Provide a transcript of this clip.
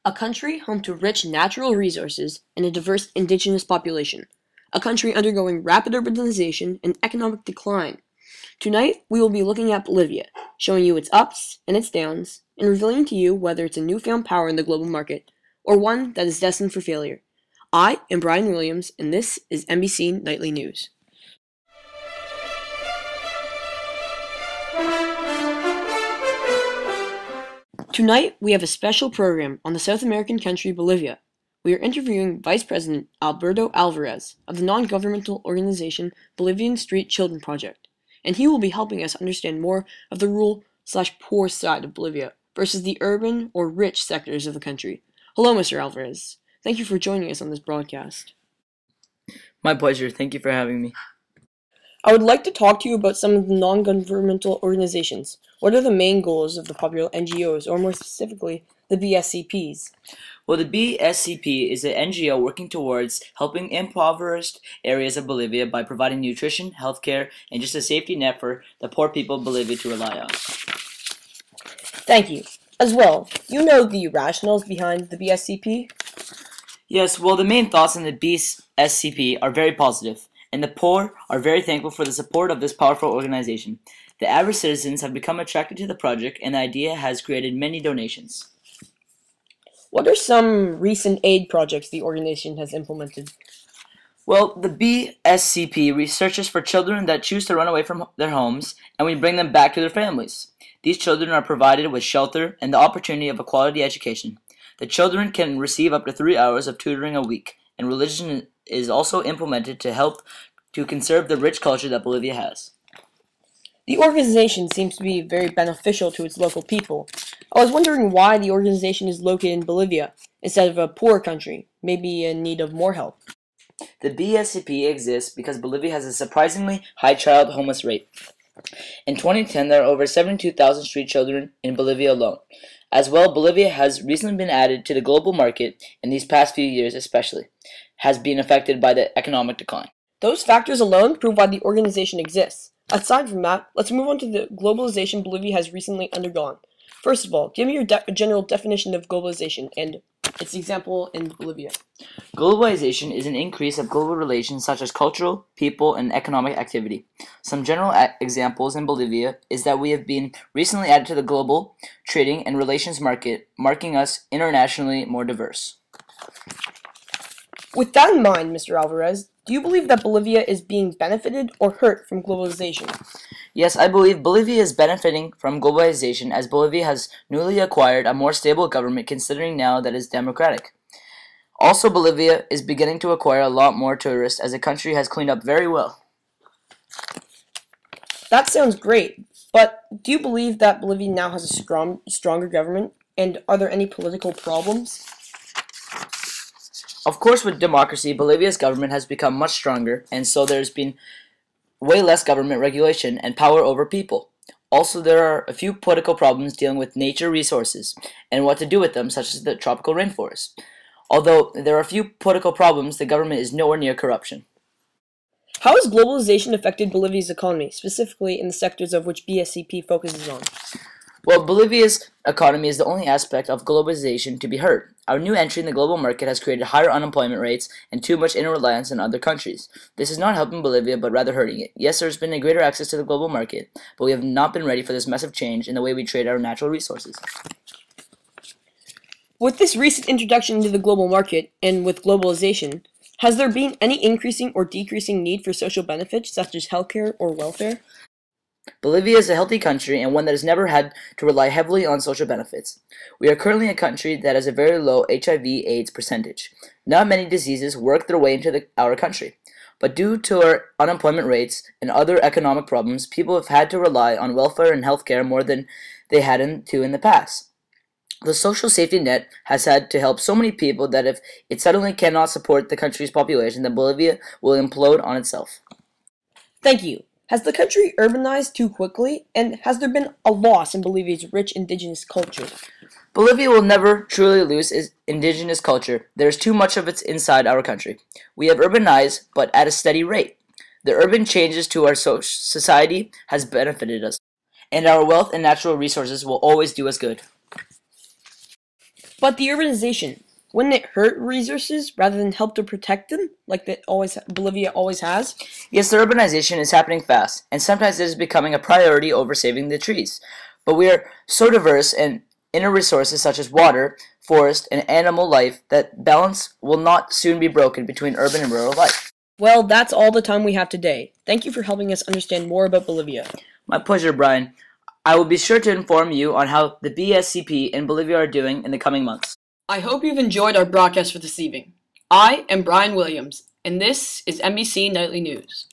A country home to rich natural resources and a diverse indigenous population. A country undergoing rapid urbanization and economic decline. Tonight, we will be looking at Bolivia, showing you its ups and its downs, and revealing to you whether it's a newfound power in the global market or one that is destined for failure. I am Brian Williams, and this is NBC Nightly News. Tonight, we have a special program on the South American country Bolivia. We are interviewing Vice President Alberto Alvarez of the non-governmental organization Bolivian Street Children Project, and he will be helping us understand more of the rural/poor side of Bolivia versus the urban or rich sectors of the country. Hello, Mr. Alvarez. Thank you for joining us on this broadcast. My pleasure. Thank you for having me. I would like to talk to you about some of the non-governmental organizations. What are the main goals of the popular NGOs, or more specifically, the BSCPs? Well, the BSCP is an NGO working towards helping impoverished areas of Bolivia by providing nutrition, healthcare, and just a safety net for the poor people of Bolivia to rely on. Thank you. As well, you know the rationales behind the BSCP? Yes, well, the main thoughts on the BSCP are very positive, and the poor are very thankful for the support of this powerful organization. The average citizens have become attracted to the project, and the idea has created many donations. What are some recent aid projects the organization has implemented? Well, the BSCP researches for children that choose to run away from their homes, and we bring them back to their families. These children are provided with shelter and the opportunity of a quality education. The children can receive up to 3 hours of tutoring a week, and religion is also implemented to help to conserve the rich culture that Bolivia has. The organization seems to be very beneficial to its local people. I was wondering why the organization is located in Bolivia instead of a poor country, maybe in need of more help. The BSCP exists because Bolivia has a surprisingly high child homeless rate. In 2010, there are over 72,000 street children in Bolivia alone. As well, Bolivia has recently been added to the global market in these past few years especially, has been affected by the economic decline. Those factors alone prove why the organization exists. Aside from that, let's move on to the globalization Bolivia has recently undergone. First of all, give me your general definition of globalization and its example in Bolivia. Globalization is an increase of global relations such as cultural, people, and economic activity. Some general examples in Bolivia is that we have been recently added to the global trading and relations market, making us internationally more diverse. With that in mind, Mr. Alvarez, do you believe that Bolivia is being benefited or hurt from globalization? Yes, I believe Bolivia is benefiting from globalization as Bolivia has newly acquired a more stable government considering now that it is democratic. Also, Bolivia is beginning to acquire a lot more tourists as the country has cleaned up very well. That sounds great, but do you believe that Bolivia now has a stronger government, and are there any political problems? Of course, with democracy, Bolivia's government has become much stronger, and so there's been way less government regulation and power over people. Also, there are a few political problems dealing with nature resources and what to do with them, such as the tropical rainforest. Although there are a few political problems, the government is nowhere near corruption. How has globalization affected Bolivia's economy, specifically in the sectors of which BSCP focuses on? Well, Bolivia's economy is the only aspect of globalization to be hurt. Our new entry in the global market has created higher unemployment rates and too much inter-reliance on other countries. This is not helping Bolivia, but rather hurting it. Yes, there's been a greater access to the global market, but we have not been ready for this massive change in the way we trade our natural resources. With this recent introduction into the global market, and with globalization, has there been any increasing or decreasing need for social benefits, such as healthcare or welfare? Bolivia is a healthy country and one that has never had to rely heavily on social benefits. We are currently a country that has a very low HIV/AIDS percentage. Not many diseases work their way into our country, but due to our unemployment rates and other economic problems, people have had to rely on welfare and healthcare more than they had in the past. The social safety net has had to help so many people that if it suddenly cannot support the country's population, then Bolivia will implode on itself. Thank you. Has the country urbanized too quickly, and has there been a loss in Bolivia's rich indigenous culture? Bolivia will never truly lose its indigenous culture. There is too much of it inside our country. We have urbanized, but at a steady rate. The urban changes to our society has benefited us, and our wealth and natural resources will always do us good. But the urbanization, wouldn't it hurt resources rather than help to protect them, like Bolivia always has? Yes, the urbanization is happening fast, and sometimes it is becoming a priority over saving the trees. But we are so diverse in inner resources such as water, forest, and animal life that balance will not soon be broken between urban and rural life. Well, that's all the time we have today. Thank you for helping us understand more about Bolivia. My pleasure, Brian. I will be sure to inform you on how the BSCP and Bolivia are doing in the coming months. I hope you've enjoyed our broadcast for this evening. I am Brian Williams, and this is NBC Nightly News.